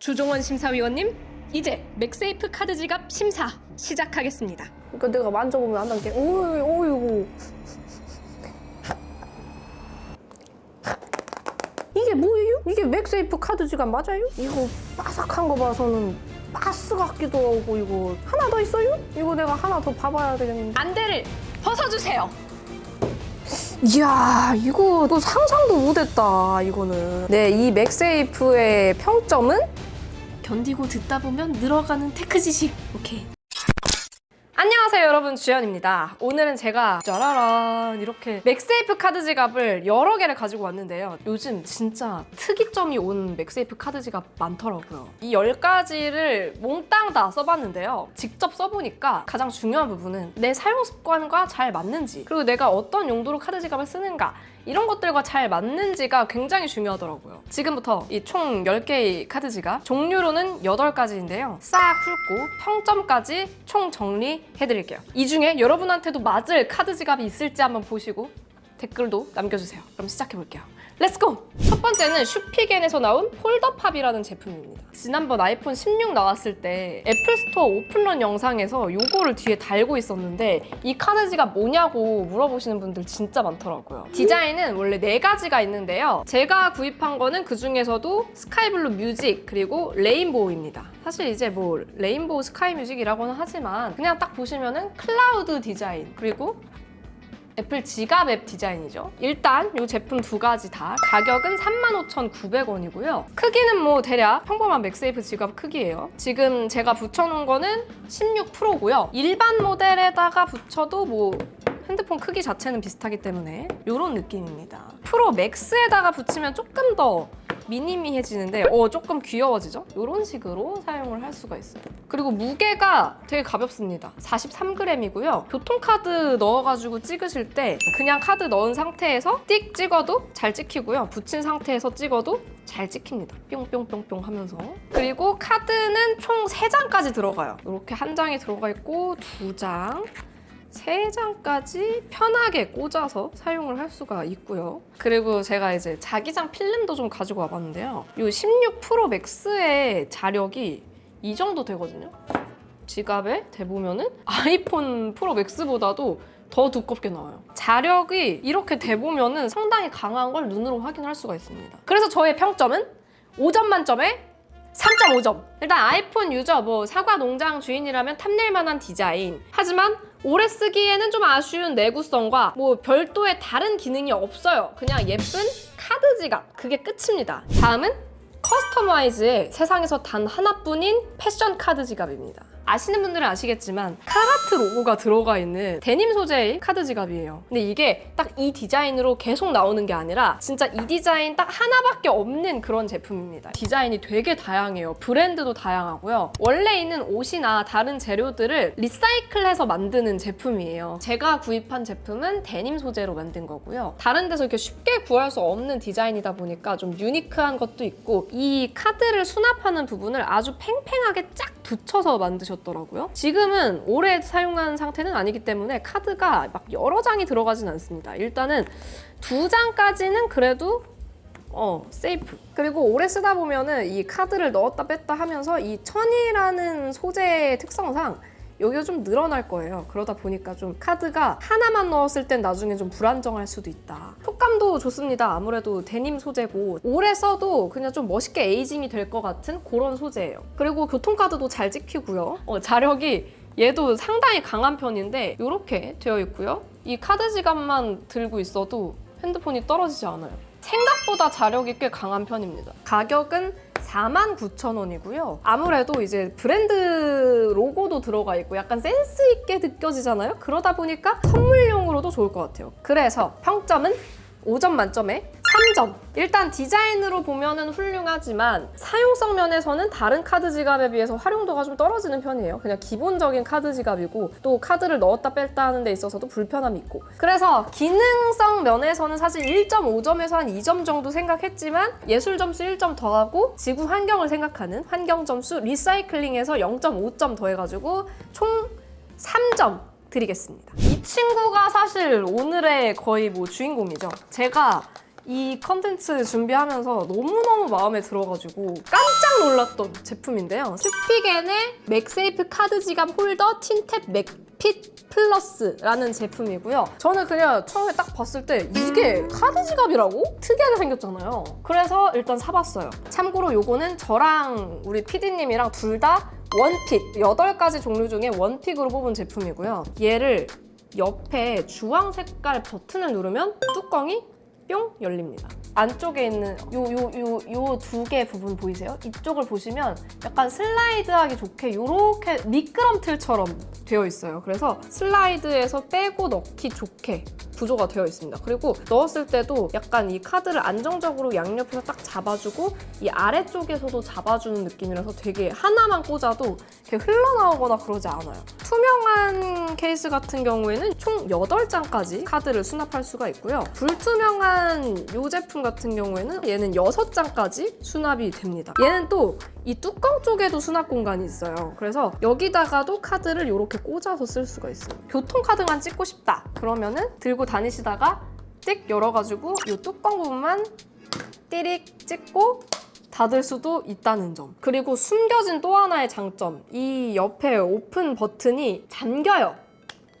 주종원 심사위원님, 이제 맥세이프 카드 지갑 심사 시작하겠습니다. 그러니까 내가 만져보면 안단 게 어이구 이게 뭐예요? 이게 맥세이프 카드 지갑 맞아요? 이거 바삭한 거 봐서는 바스 같기도 하고 이거 하나 더 있어요? 이거 내가 하나 더 봐봐야 되겠는데. 안대를 벗어주세요. 이야 이거 너 상상도 못했다 이거는. 네, 이 맥세이프의 평점은? 견디고 듣다 보면 늘어가는 테크 지식. 오케이. 안녕하세요 여러분, 주연입니다. 오늘은 제가 짜라란 이렇게 맥세이프 카드 지갑을 여러 개를 가지고 왔는데요. 요즘 진짜 특이점이 온 맥세이프 카드 지갑 많더라고요. 이 10가지를 몽땅 다 써봤는데요. 직접 써보니까 가장 중요한 부분은 내 사용 습관과 잘 맞는지, 그리고 내가 어떤 용도로 카드 지갑을 쓰는가, 이런 것들과 잘 맞는지가 굉장히 중요하더라고요. 지금부터 이 총 10개의 카드 지갑, 종류로는 8가지인데요. 싹 훑고 평점까지 총 정리해드릴게요. 이 중에 여러분한테도 맞을 카드 지갑이 있을지 한번 보시고 댓글도 남겨주세요. 그럼 시작해볼게요. 렛츠고! 첫 번째는 슈피겐에서 나온 폴더팝이라는 제품입니다. 지난번 아이폰 16 나왔을 때 애플스토어 오픈런 영상에서 요거를 뒤에 달고 있었는데 이 카드 지갑 뭐냐고 물어보시는 분들 진짜 많더라고요. 디자인은 원래 4가지가 있는데요. 제가 구입한 거는 그 중에서도 스카이블루 뮤직 그리고 레인보우입니다. 사실 이제 뭐 레인보우 스카이 뮤직이라고는 하지만 그냥 딱 보시면은 클라우드 디자인 그리고 애플 지갑 앱 디자인이죠. 일단 이 제품 2가지 다 가격은 35,900원이고요. 크기는 뭐 대략 평범한 맥세이프 지갑 크기예요. 지금 제가 붙여놓은 거는 16 프로고요. 일반 모델에다가 붙여도 뭐 핸드폰 크기 자체는 비슷하기 때문에 이런 느낌입니다. 프로 맥스에다가 붙이면 조금 더 미니미해지는데 조금 귀여워지죠? 이런 식으로 사용을 할 수가 있어요. 그리고 무게가 되게 가볍습니다. 43g이고요. 교통카드 넣어가지고 찍으실 때 그냥 카드 넣은 상태에서 띡 찍어도 잘 찍히고요. 붙인 상태에서 찍어도 잘 찍힙니다. 뿅뿅뿅뿅 하면서. 그리고 카드는 총 3장까지 들어가요. 이렇게 한 장이 들어가 있고 2장, 3장까지 편하게 꽂아서 사용을 할 수가 있고요. 그리고 제가 이제 자기장 필름도 좀 가지고 와봤는데요. 이 16 프로 맥스의 자력이 이 정도 되거든요. 지갑에 대보면은 아이폰 프로 맥스보다도 더 두껍게 나와요. 자력이 이렇게 대보면은 상당히 강한 걸 눈으로 확인할 수가 있습니다. 그래서 저의 평점은 5점 만점에 3.5점. 일단 아이폰 유저, 사과 농장 주인이라면 탐낼 만한 디자인. 하지만 오래 쓰기에는 좀 아쉬운 내구성과 별도의 다른 기능이 없어요. 그냥 예쁜 카드 지갑. 그게 끝입니다. 다음은 커스터마이즈의 세상에서 단 하나뿐인 패션 카드 지갑입니다. 아시는 분들은 아시겠지만 카라트 로고가 들어가 있는 데님 소재의 카드 지갑이에요. 근데 이게 딱 이 디자인으로 계속 나오는 게 아니라 진짜 이 디자인 딱 하나밖에 없는 그런 제품입니다. 디자인이 되게 다양해요. 브랜드도 다양하고요. 원래 있는 옷이나 다른 재료들을 리사이클해서 만드는 제품이에요. 제가 구입한 제품은 데님 소재로 만든 거고요. 다른 데서 이렇게 쉽게 구할 수 없는 디자인이다 보니까 좀 유니크한 것도 있고, 이 카드를 수납하는 부분을 아주 팽팽하게 쫙 붙여서 만드셨더라고요. 지금은 오래 사용한 상태는 아니기 때문에 카드가 막 여러 장이 들어가진 않습니다. 일단은 2장까지는 그래도 세이프. 그리고 오래 쓰다 보면은 이 카드를 넣었다 뺐다 하면서 이 천이라는 소재의 특성상 여기가 좀 늘어날 거예요. 그러다 보니까 좀 카드가 하나만 넣었을 땐 나중에 좀 불안정할 수도 있다. 촉감도 좋습니다. 아무래도 데님 소재고 오래 써도 그냥 좀 멋있게 에이징이 될 것 같은 그런 소재예요. 그리고 교통카드도 잘 찍히고요. 자력이 얘도 상당히 강한 편인데 이렇게 되어 있고요. 이 카드 지갑만 들고 있어도 핸드폰이 떨어지지 않아요. 생각보다 자력이 꽤 강한 편입니다. 가격은 49,000원이고요. 아무래도 이제 브랜드 로고도 들어가 있고 약간 센스 있게 느껴지잖아요? 그러다 보니까 선물용으로도 좋을 것 같아요. 그래서 평점은 5점 만점에 3점. 일단 디자인으로 보면은 훌륭하지만 사용성 면에서는 다른 카드 지갑에 비해서 활용도가 좀 떨어지는 편이에요. 그냥 기본적인 카드 지갑이고 또 카드를 넣었다 뺐다 하는 데 있어서도 불편함이 있고. 그래서 기능성 면에서는 사실 1.5점에서 한 2점 정도 생각했지만 예술 점수 1점 더하고 지구 환경을 생각하는 환경 점수 리사이클링에서 0.5점 더해가지고 총 3점 드리겠습니다. 이 친구가 사실 오늘의 거의 주인공이죠. 제가 이 컨텐츠 준비하면서 너무너무 마음에 들어가지고 깜짝 놀랐던 제품인데요. 스피겐의 맥세이프 카드 지갑 홀더 틴탭 맥핏 플러스라는 제품이고요. 저는 그냥 처음에 딱 봤을 때 이게 카드 지갑이라고? 특이하게 생겼잖아요. 그래서 일단 사봤어요. 참고로 요거는 저랑 우리 PD님이랑 둘 다 원픽, 8가지 종류 중에 원픽으로 뽑은 제품이고요. 얘를 옆에 주황 색깔 버튼을 누르면 뚜껑이 뿅 열립니다. 안쪽에 있는 요 두 개 부분 보이세요? 이쪽을 보시면 약간 슬라이드하기 좋게 이렇게 미끄럼틀처럼 되어 있어요. 그래서 슬라이드에서 빼고 넣기 좋게 구조가 되어 있습니다. 그리고 넣었을 때도 약간 이 카드를 안정적으로 양옆에서 딱 잡아주고 이 아래쪽에서도 잡아주는 느낌이라서 되게 하나만 꽂아도 이렇게 흘러나오거나 그러지 않아요. 투명한 케이스 같은 경우에는 총 8장까지 카드를 수납할 수가 있고요. 불투명한 이 제품 같은 경우에는 얘는 6장까지 수납이 됩니다. 얘는 또 이 뚜껑 쪽에도 수납 공간이 있어요. 그래서 여기다가도 카드를 이렇게 꽂아서 쓸 수가 있어요. 교통카드만 찍고 싶다 그러면은 들고 다니시다가 띡 열어가지고 이 뚜껑 부분만 띠릭 찍고 닫을 수도 있다는 점. 그리고 숨겨진 또 하나의 장점, 이 옆에 오픈 버튼이 잠겨요.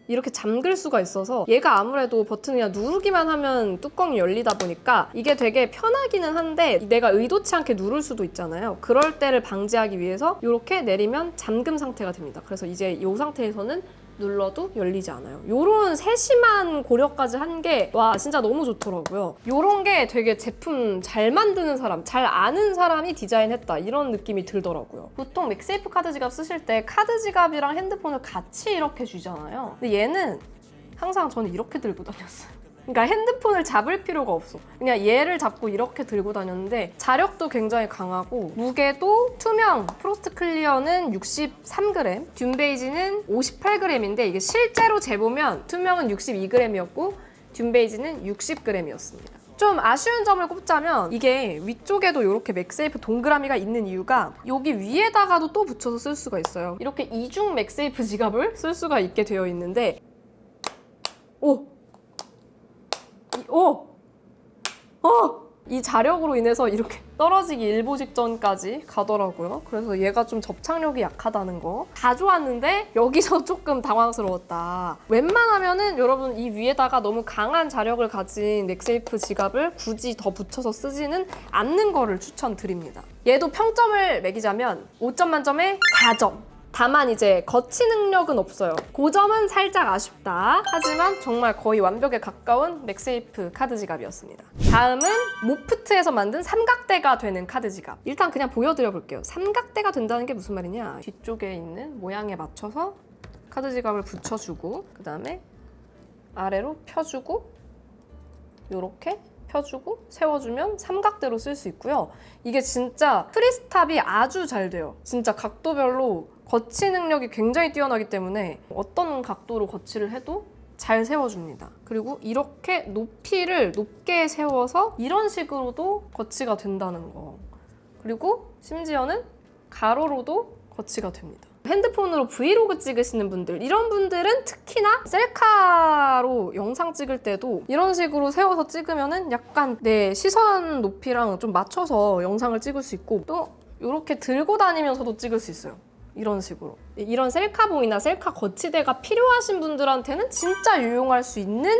이렇게 잠글 수가 있어서 얘가 아무래도 버튼 그냥 누르기만 하면 뚜껑이 열리다 보니까 이게 되게 편하기는 한데 내가 의도치 않게 누를 수도 있잖아요. 그럴 때를 방지하기 위해서 이렇게 내리면 잠금 상태가 됩니다. 그래서 이제 이 상태에서는 눌러도 열리지 않아요. 요런 세심한 고려까지 한 게 와 진짜 너무 좋더라고요. 요런 게 되게 제품 잘 만드는 사람, 잘 아는 사람이 디자인했다 이런 느낌이 들더라고요. 보통 맥세이프 카드 지갑 쓰실 때 카드 지갑이랑 핸드폰을 같이 이렇게 주잖아요. 근데 얘는 항상 저는 이렇게 들고 다녔어요. 그러니까 핸드폰을 잡을 필요가 없어. 그냥 얘를 잡고 이렇게 들고 다녔는데 자력도 굉장히 강하고 무게도 투명 프로스트 클리어는 63g, 듄 베이지는 58g인데 이게 실제로 재보면 투명은 62g이었고 듄 베이지는 60g이었습니다. 좀 아쉬운 점을 꼽자면 이게 위쪽에도 이렇게 맥세이프 동그라미가 있는 이유가 여기 위에다가도 또 붙여서 쓸 수가 있어요. 이렇게 이중 맥세이프 지갑을 쓸 수가 있게 되어 있는데 이 자력으로 인해서 이렇게 떨어지기 일보 직전까지 가더라고요. 그래서 얘가 좀 접착력이 약하다는 거. 다 좋았는데 여기서 조금 당황스러웠다. 웬만하면은 여러분 이 위에다가 너무 강한 자력을 가진 맥세이프 지갑을 굳이 더 붙여서 쓰지는 않는 거를 추천드립니다. 얘도 평점을 매기자면 5점 만점에 4점. 다만 이제 거치 능력은 없어요. 그 점은 살짝 아쉽다. 하지만 정말 거의 완벽에 가까운 맥세이프 카드 지갑이었습니다. 다음은 모프트에서 만든 삼각대가 되는 카드 지갑. 일단 그냥 보여드려 볼게요. 삼각대가 된다는 게 무슨 말이냐. 뒤쪽에 있는 모양에 맞춰서 카드 지갑을 붙여주고 그 다음에 아래로 펴주고 요렇게 펴주고 세워주면 삼각대로 쓸 수 있고요. 이게 진짜 프리스탑이 아주 잘 돼요. 진짜 각도별로 거치 능력이 굉장히 뛰어나기 때문에 어떤 각도로 거치를 해도 잘 세워줍니다. 그리고 이렇게 높이를 높게 세워서 이런 식으로도 거치가 된다는 거. 그리고 심지어는 가로로도 거치가 됩니다. 핸드폰으로 브이로그 찍으시는 분들, 이런 분들은 특히나 셀카로 영상 찍을 때도 이런 식으로 세워서 찍으면은 약간 내 시선 높이랑 좀 맞춰서 영상을 찍을 수 있고 또 이렇게 들고 다니면서도 찍을 수 있어요. 이런 식으로. 이런 셀카봉이나 셀카 거치대가 필요하신 분들한테는 진짜 유용할 수 있는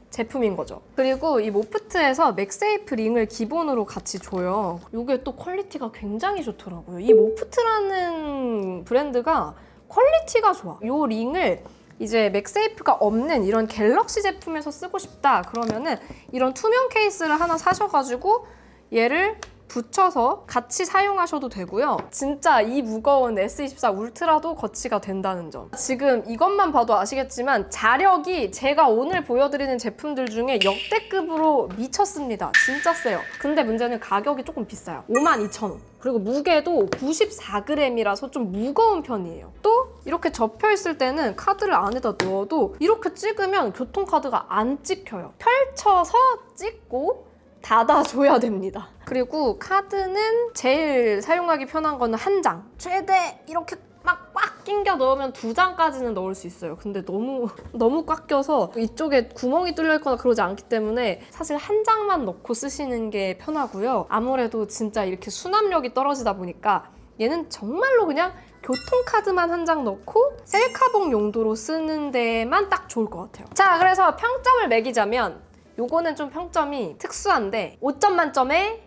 제품인 거죠. 그리고 이 모프트에서 맥세이프 링을 기본으로 같이 줘요. 이게 또 퀄리티가 굉장히 좋더라고요. 이 모프트라는 브랜드가 퀄리티가 좋아. 이 링을 이제 맥세이프가 없는 이런 갤럭시 제품에서 쓰고 싶다 그러면은 이런 투명 케이스를 하나 사셔가지고 얘를 붙여서 같이 사용하셔도 되고요. 진짜 이 무거운 S24 울트라도 거치가 된다는 점. 지금 이것만 봐도 아시겠지만 자력이 제가 오늘 보여드리는 제품들 중에 역대급으로 미쳤습니다. 진짜 세요. 근데 문제는 가격이 조금 비싸요. 52,000원. 그리고 무게도 94g이라서 좀 무거운 편이에요. 또 이렇게 접혀있을 때는 카드를 안에다 넣어도 이렇게 찍으면 교통카드가 안 찍혀요. 펼쳐서 찍고 닫아줘야 됩니다. 그리고 카드는 제일 사용하기 편한 거는 한 장. 최대 이렇게 막 꽉 꽉 낑겨 넣으면 2장까지는 넣을 수 있어요. 근데 너무 꽉 껴서 이쪽에 구멍이 뚫려 있거나 그러지 않기 때문에 사실 한 장만 넣고 쓰시는 게 편하고요. 아무래도 진짜 이렇게 수납력이 떨어지다 보니까 얘는 정말로 그냥 교통카드만 한 장 넣고 셀카봉 용도로 쓰는 데만 딱 좋을 것 같아요. 자, 그래서 평점을 매기자면 요거는 좀 평점이 특수한데 5점 만점에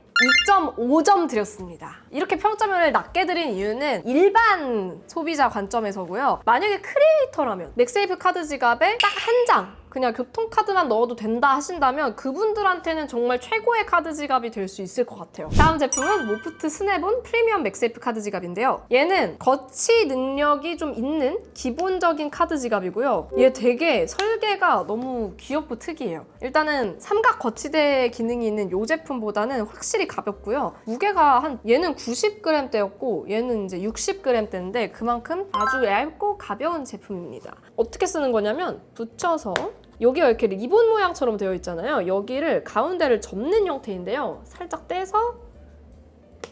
2.5점 드렸습니다. 이렇게 평점을 낮게 드린 이유는 일반 소비자 관점에서고요. 만약에 크리에이터라면 맥세이프 카드 지갑에 딱 한 장 그냥 교통카드만 넣어도 된다 하신다면 그분들한테는 정말 최고의 카드 지갑이 될 수 있을 것 같아요. 다음 제품은 모프트 스냅온 프리미엄 맥세이프 카드 지갑인데요. 얘는 거치 능력이 좀 있는 기본적인 카드 지갑이고요. 얘 되게 설계가 너무 귀엽고 특이해요. 일단은 삼각 거치대 기능이 있는 이 제품보다는 확실히 가볍고요. 무게가 얘는 90g대였고 얘는 이제 60g대인데 그만큼 아주 얇고 가벼운 제품입니다. 어떻게 쓰는 거냐면 붙여서 여기가 이렇게 리본 모양처럼 되어 있잖아요. 여기를 가운데를 접는 형태인데요. 살짝 떼서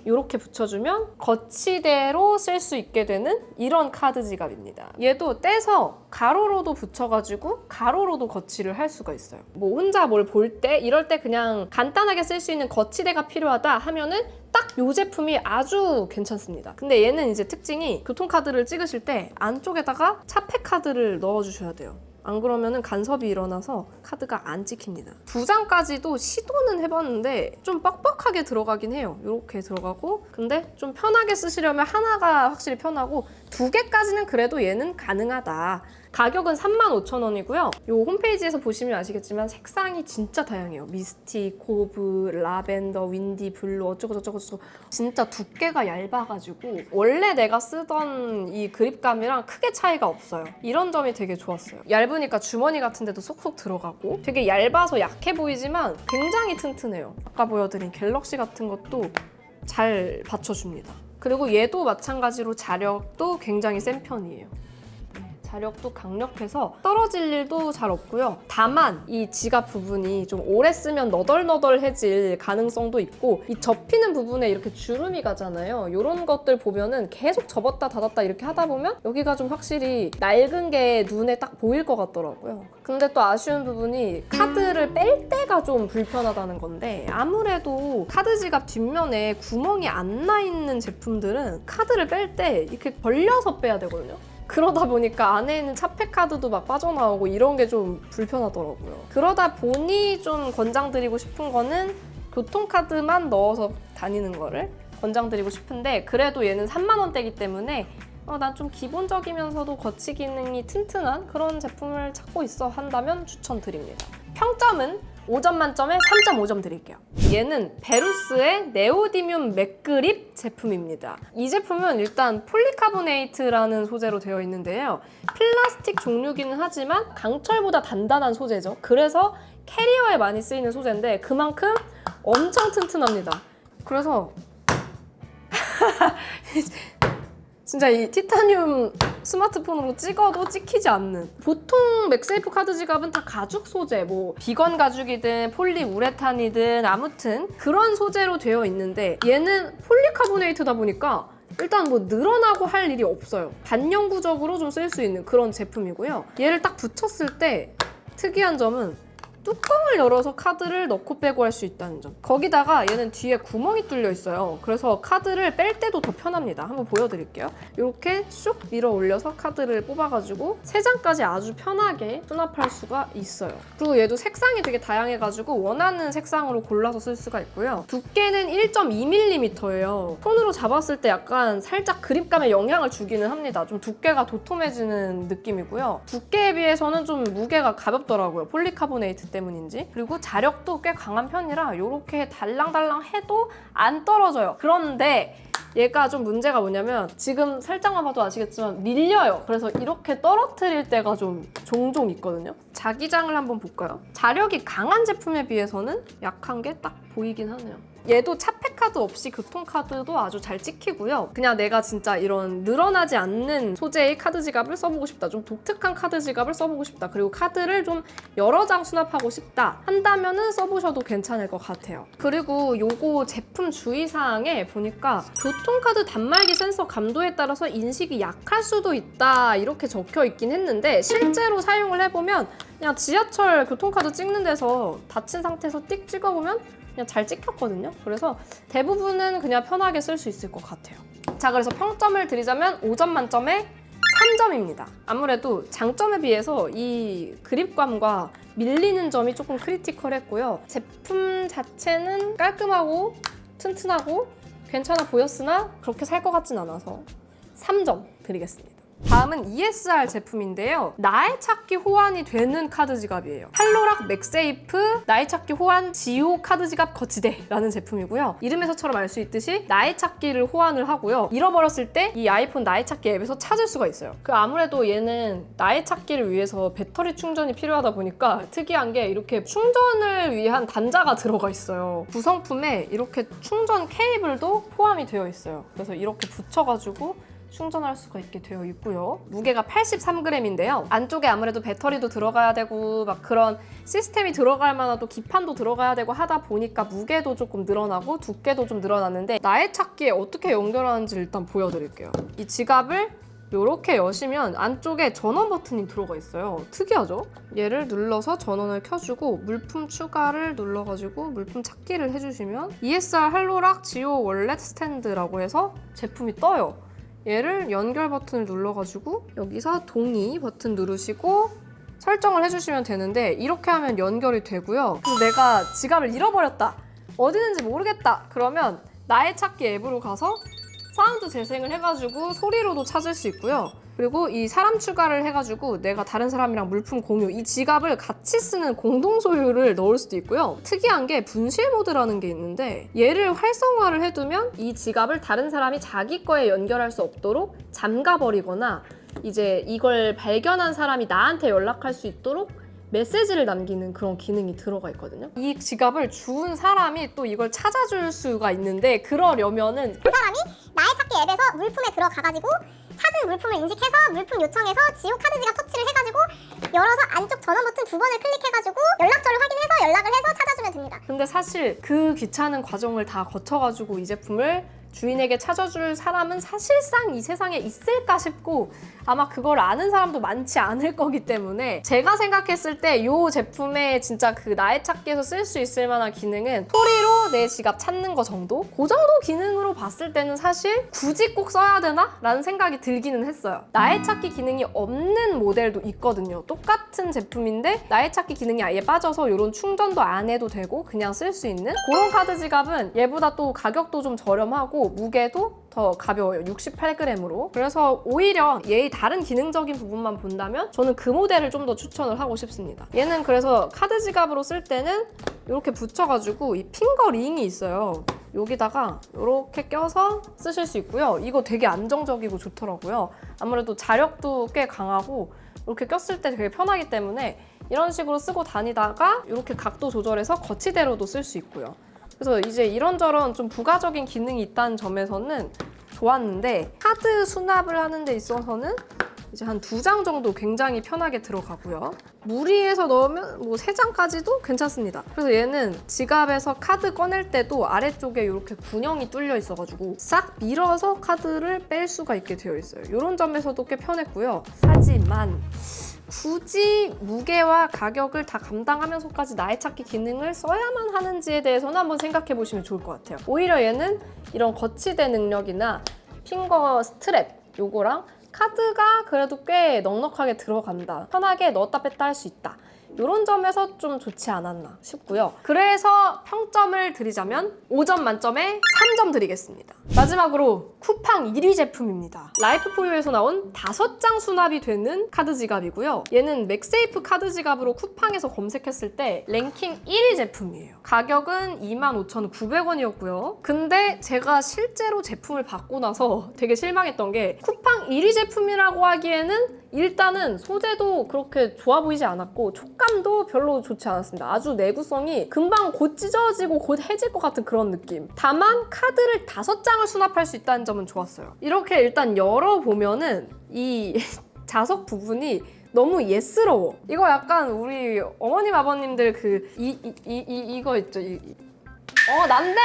이렇게 붙여주면 거치대로 쓸 수 있게 되는 이런 카드 지갑입니다. 얘도 떼서 가로로도 붙여가지고 가로로도 거치를 할 수가 있어요. 뭐 혼자 뭘 볼 때 이럴 때 그냥 간단하게 쓸 수 있는 거치대가 필요하다 하면은 딱 이 제품이 아주 괜찮습니다. 근데 얘는 이제 특징이 교통카드를 찍으실 때 안쪽에다가 차폐카드를 넣어주셔야 돼요. 안 그러면은 간섭이 일어나서 카드가 안 찍힙니다. 2장까지도 시도는 해봤는데 좀 뻑뻑하게 들어가긴 해요. 이렇게 들어가고 근데 좀 편하게 쓰시려면 하나가 확실히 편하고 2개까지는 그래도 얘는 가능하다. 가격은 35,000원이고요. 이 홈페이지에서 보시면 아시겠지만 색상이 진짜 다양해요. 미스틱, 고브, 라벤더, 윈디, 블루 어쩌고저쩌고 진짜 두께가 얇아가지고 원래 내가 쓰던 이 그립감이랑 크게 차이가 없어요. 이런 점이 되게 좋았어요. 얇으니까 주머니 같은 데도 쏙쏙 들어가고 되게 얇아서 약해 보이지만 굉장히 튼튼해요. 아까 보여드린 갤럭시 같은 것도 잘 받쳐줍니다. 그리고 얘도 마찬가지로 자력도 굉장히 센 편이에요. 자력도 강력해서 떨어질 일도 잘 없고요. 다만 이 지갑 부분이 좀 오래 쓰면 너덜너덜해질 가능성도 있고 이 접히는 부분에 이렇게 주름이 가잖아요. 이런 것들 보면은 계속 접었다 닫았다 이렇게 하다 보면 여기가 좀 확실히 낡은 게 눈에 딱 보일 것 같더라고요. 근데 또 아쉬운 부분이 카드를 뺄 때가 좀 불편하다는 건데 아무래도 카드 지갑 뒷면에 구멍이 안 나 있는 제품들은 카드를 뺄 때 이렇게 벌려서 빼야 되거든요. 그러다 보니까 안에 있는 차폐카드도 막 빠져나오고 이런 게 좀 불편하더라고요. 그러다 보니 좀 권장드리고 싶은 거는 교통카드만 넣어서 다니는 거를 권장드리고 싶은데 그래도 얘는 3만 원대이기 때문에 난 좀 기본적이면서도 거치 기능이 튼튼한 그런 제품을 찾고 있어 한다면 추천드립니다. 평점은 5점 만점에 3.5점 드릴게요. 얘는 베루스의 네오디뮴 맥그립 제품입니다. 이 제품은 일단 폴리카보네이트라는 소재로 되어 있는데요. 플라스틱 종류기는 하지만 강철보다 단단한 소재죠. 그래서 캐리어에 많이 쓰이는 소재인데 그만큼 엄청 튼튼합니다. 그래서 진짜 이 티타늄 스마트폰으로 찍어도 찍히지 않는 보통 맥세이프 카드 지갑은 다 가죽 소재 뭐 비건 가죽이든 폴리우레탄이든 아무튼 그런 소재로 되어 있는데 얘는 폴리카보네이트다 보니까 일단 뭐 늘어나고 할 일이 없어요. 반영구적으로 좀 쓸 수 있는 그런 제품이고요. 얘를 딱 붙였을 때 특이한 점은 뚜껑을 열어서 카드를 넣고 빼고 할 수 있다는 점. 거기다가 얘는 뒤에 구멍이 뚫려 있어요. 그래서 카드를 뺄 때도 더 편합니다. 한번 보여드릴게요. 이렇게 쑥 밀어 올려서 카드를 뽑아가지고 3장까지 아주 편하게 수납할 수가 있어요. 그리고 얘도 색상이 되게 다양해가지고 원하는 색상으로 골라서 쓸 수가 있고요. 두께는 1.2mm예요. 손으로 잡았을 때 약간 살짝 그립감에 영향을 주기는 합니다. 좀 두께가 도톰해지는 느낌이고요. 두께에 비해서는 좀 무게가 가볍더라고요. 폴리카보네이트 때문인지. 그리고 자력도 꽤 강한 편이라 이렇게 달랑달랑 해도 안 떨어져요. 그런데 얘가 좀 문제가 뭐냐면 지금 살짝만 봐도 아시겠지만 밀려요. 그래서 이렇게 떨어뜨릴 때가 좀 종종 있거든요. 자기장을 한번 볼까요? 자력이 강한 제품에 비해서는 약한 게 딱 보이긴 하네요. 얘도 차폐카드 없이 교통카드도 아주 잘 찍히고요. 그냥 내가 진짜 이런 늘어나지 않는 소재의 카드 지갑을 써보고 싶다. 좀 독특한 카드 지갑을 써보고 싶다. 그리고 카드를 좀 여러 장 수납하고 싶다 한다면은 써보셔도 괜찮을 것 같아요. 그리고 요거 제품 주의사항에 보니까 교통카드 단말기 센서 감도에 따라서 인식이 약할 수도 있다 이렇게 적혀 있긴 했는데 실제로 사용을 해보면 그냥 지하철 교통카드 찍는 데서 닫힌 상태에서 띡 찍어보면 그냥 잘 찍혔거든요. 그래서 대부분은 그냥 편하게 쓸 수 있을 것 같아요. 자, 그래서 평점을 드리자면 5점 만점에 3점입니다. 아무래도 장점에 비해서 이 그립감과 밀리는 점이 조금 크리티컬했고요. 제품 자체는 깔끔하고 튼튼하고 괜찮아 보였으나 그렇게 살 것 같진 않아서 3점 드리겠습니다. 다음은 ESR 제품인데요. 나의 찾기 호환이 되는 카드 지갑이에요. 할로락 맥세이프 나의 찾기 호환 지오 카드 지갑 거치대라는 제품이고요. 이름에서처럼 알 수 있듯이 나의 찾기를 호환을 하고요. 잃어버렸을 때 이 아이폰 나의 찾기 앱에서 찾을 수가 있어요. 아무래도 얘는 나의 찾기를 위해서 배터리 충전이 필요하다 보니까 특이한 게 이렇게 충전을 위한 단자가 들어가 있어요. 구성품에 이렇게 충전 케이블도 포함이 되어 있어요. 그래서 이렇게 붙여가지고 충전할 수가 있게 되어 있고요. 무게가 83g인데요. 안쪽에 아무래도 배터리도 들어가야 되고 막 그런 시스템이 들어갈 만한 또 기판도 들어가야 되고 하다 보니까 무게도 조금 늘어나고 두께도 좀 늘어났는데 나의 찾기에 어떻게 연결하는지 일단 보여드릴게요. 이 지갑을 이렇게 여시면 안쪽에 전원 버튼이 들어가 있어요. 특이하죠? 얘를 눌러서 전원을 켜주고 물품 추가를 눌러가지고 물품 찾기를 해주시면 ESR 할로락 지오 월렛 스탠드라고 해서 제품이 떠요. 얘를 연결 버튼을 눌러가지고 여기서 동의 버튼 누르시고 설정을 해주시면 되는데 이렇게 하면 연결이 되고요. 그래서 내가 지갑을 잃어버렸다, 어디 있는지 모르겠다 그러면 나의 찾기 앱으로 가서 사운드 재생을 해가지고 소리로도 찾을 수 있고요. 그리고 이 사람 추가를 해가지고 내가 다른 사람이랑 물품 공유, 이 지갑을 같이 쓰는 공동 소유를 넣을 수도 있고요. 특이한 게 분실 모드라는 게 있는데 얘를 활성화를 해두면 이 지갑을 다른 사람이 자기 거에 연결할 수 없도록 잠가버리거나 이제 이걸 발견한 사람이 나한테 연락할 수 있도록 메시지를 남기는 그런 기능이 들어가 있거든요. 이 지갑을 주운 사람이 또 이걸 찾아줄 수가 있는데 그러려면은 그 사람이 나의 찾기 앱에서 물품에 들어가가지고 찾은 물품을 인식해서 물품 요청해서 지오 카드 지갑 터치를 해가지고 열어서 안쪽 전원 버튼 2번을 클릭해가지고 연락처를 확인해서 연락을 해서 찾아주면 됩니다. 근데 사실 그 귀찮은 과정을 다 거쳐가지고 이 제품을 주인에게 찾아줄 사람은 사실상 이 세상에 있을까 싶고 아마 그걸 아는 사람도 많지 않을 거기 때문에 제가 생각했을 때 이 제품의 진짜 그 나의 찾기에서 쓸 수 있을 만한 기능은 소리로 내 지갑 찾는 거 정도? 그 정도 기능으로 봤을 때는 사실 굳이 꼭 써야 되나? 라는 생각이 들기는 했어요. 나의 찾기 기능이 없는 모델도 있거든요. 똑같은 제품인데 나의 찾기 기능이 아예 빠져서 이런 충전도 안 해도 되고 그냥 쓸 수 있는 그런 카드 지갑은 얘보다 또 가격도 좀 저렴하고 무게도 더 가벼워요. 68g으로. 그래서 오히려 얘의 다른 기능적인 부분만 본다면 저는 그 모델을 좀 더 추천을 하고 싶습니다. 얘는 그래서 카드 지갑으로 쓸 때는 이렇게 붙여가지고 이 핑거 링이 있어요. 여기다가 이렇게 껴서 쓰실 수 있고요. 이거 되게 안정적이고 좋더라고요. 아무래도 자력도 꽤 강하고 이렇게 꼈을 때 되게 편하기 때문에 이런 식으로 쓰고 다니다가 이렇게 각도 조절해서 거치대로도 쓸 수 있고요. 그래서 이제 이런저런 좀 부가적인 기능이 있다는 점에서는 좋았는데 카드 수납을 하는 데 있어서는 이제 한 2장 정도 굉장히 편하게 들어가고요. 무리해서 넣으면 뭐 3장까지도 괜찮습니다. 그래서 얘는 지갑에서 카드 꺼낼 때도 아래쪽에 이렇게 군형이 뚫려 있어가지고 싹 밀어서 카드를 뺄 수가 있게 되어 있어요. 이런 점에서도 꽤 편했고요. 하지만 굳이 무게와 가격을 다 감당하면서까지 나의 찾기 기능을 써야만 하는지에 대해서는 한번 생각해 보시면 좋을 것 같아요. 오히려 얘는 이런 거치대 능력이나 핑거 스트랩 요거랑 카드가 그래도 꽤 넉넉하게 들어간다, 편하게 넣었다 뺐다 할 수 있다, 이런 점에서 좀 좋지 않았나 싶고요. 그래서 평점을 드리자면 5점 만점에 3점 드리겠습니다. 마지막으로 쿠팡 1위 제품입니다. 라이프포유에서 나온 5장 수납이 되는 카드 지갑이고요. 얘는 맥세이프 카드 지갑으로 쿠팡에서 검색했을 때 랭킹 1위 제품이에요. 가격은 25,900원이었고요. 근데 제가 실제로 제품을 받고 나서 되게 실망했던 게 쿠팡 1위 제품이라고 하기에는 일단은 소재도 그렇게 좋아 보이지 않았고 촉감도 별로 좋지 않았습니다. 아주 내구성이 금방 곧 찢어지고 곧 해질 것 같은 그런 느낌. 다만 카드를 5장을 수납할 수 있다는 점은 좋았어요. 이렇게 일단 열어보면은 이 자석 부분이 너무 예스러워. 이거 약간 우리 어머님 아버님들 이거 있죠. 난데!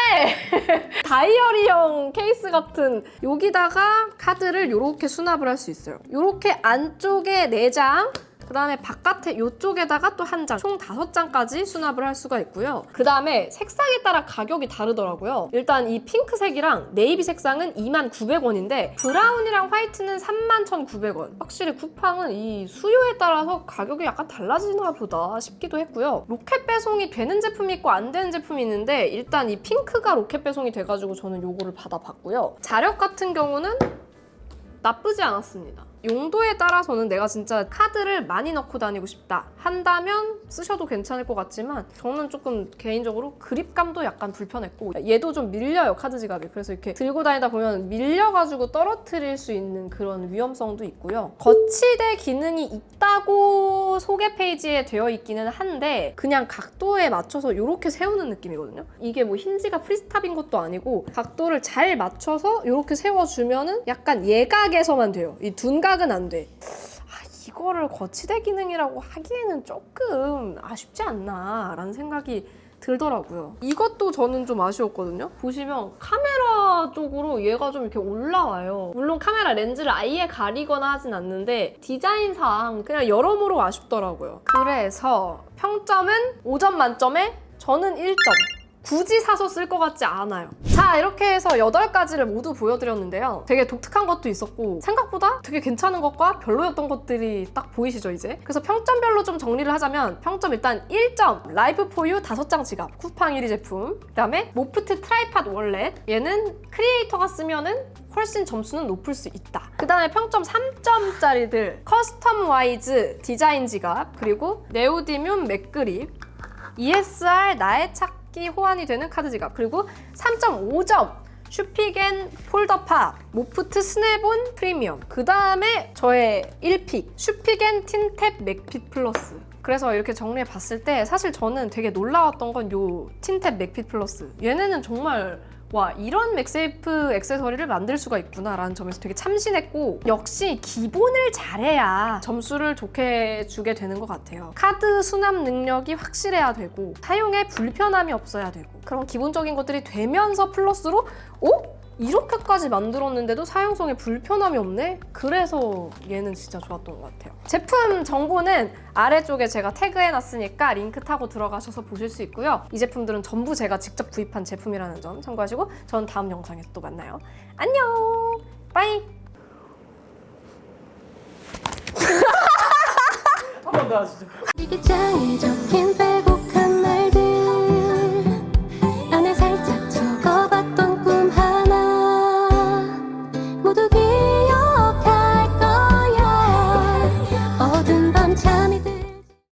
다이어리형 케이스 같은 여기다가 카드를 이렇게 수납을 할 수 있어요. 이렇게 안쪽에 4장, 그 다음에 바깥에 이쪽에다가 또 1장, 총 5장까지 수납을 할 수가 있고요. 그 다음에 색상에 따라 가격이 다르더라고요. 일단 이 핑크색이랑 네이비 색상은 29,000원인데 브라운이랑 화이트는 31,900원. 확실히 쿠팡은 이 수요에 따라서 가격이 약간 달라지나 보다 싶기도 했고요. 로켓 배송이 되는 제품이 있고 안 되는 제품이 있는데 일단 이 핑크가 로켓 배송이 돼가지고 저는 요거를 받아봤고요. 자력 같은 경우는 나쁘지 않았습니다. 용도에 따라서는 내가 진짜 카드를 많이 넣고 다니고 싶다 한다면 쓰셔도 괜찮을 것 같지만 저는 조금 개인적으로 그립감도 약간 불편했고 얘도 좀 밀려요, 카드 지갑이. 그래서 이렇게 들고 다니다 보면 밀려가지고 떨어뜨릴 수 있는 그런 위험성도 있고요. 거치대 기능이 있다고 소개 페이지에 되어 있기는 한데 그냥 각도에 맞춰서 이렇게 세우는 느낌이거든요. 이게 뭐 힌지가 프리스탑인 것도 아니고 각도를 잘 맞춰서 이렇게 세워주면은 약간 예각에서만 돼요. 이 둔각은 안 돼. 이거를 거치대 기능이라고 하기에는 조금 아쉽지 않나 라는 생각이 들더라고요. 이것도 저는 좀 아쉬웠거든요. 보시면 카메라 쪽으로 얘가 좀 이렇게 올라와요. 물론 카메라 렌즈를 아예 가리거나 하진 않는데 디자인상 그냥 여러모로 아쉽더라고요. 그래서 평점은 5점 만점에 저는 1점. 굳이 사서 쓸 것 같지 않아요. 자, 이렇게 해서 8가지를 모두 보여드렸는데요. 되게 독특한 것도 있었고 생각보다 되게 괜찮은 것과 별로였던 것들이 딱 보이시죠, 이제? 그래서 평점별로 좀 정리를 하자면 평점 일단 1점! 라이프포유 5장 지갑, 쿠팡 1위 제품. 그 다음에 모프트 트라이팟 월렛. 얘는 크리에이터가 쓰면은 훨씬 점수는 높을 수 있다. 그 다음에 평점 3점짜리들 커스텀 와이즈 디자인 지갑, 그리고 네오디뮴 맥그립, ESR 나의 찾기 호환이 되는 카드 지갑, 그리고 3.5점 슈피겐 폴더팝 모프트 스냅온 프리미엄. 그 다음에 저의 1픽 슈피겐 틴탭 맥핏 플러스. 그래서 이렇게 정리해 봤을 때 사실 저는 되게 놀라웠던 건 요 틴탭 맥핏 플러스. 얘네는 정말 와, 이런 맥세이프 액세서리를 만들 수가 있구나 라는 점에서 되게 참신했고 역시 기본을 잘해야 점수를 좋게 주게 되는 것 같아요. 카드 수납 능력이 확실해야 되고 사용에 불편함이 없어야 되고 그런 기본적인 것들이 되면서 플러스로 이렇게까지 만들었는데도 사용성에 불편함이 없네? 그래서 얘는 진짜 좋았던 것 같아요. 제품 정보는 아래쪽에 제가 태그해놨으니까 링크 타고 들어가셔서 보실 수 있고요. 이 제품들은 전부 제가 직접 구입한 제품이라는 점 참고하시고 저는 다음 영상에서 또 만나요. 안녕! 빠이! 한 번 더 하시죠. 일기장에 적힌 빼곡한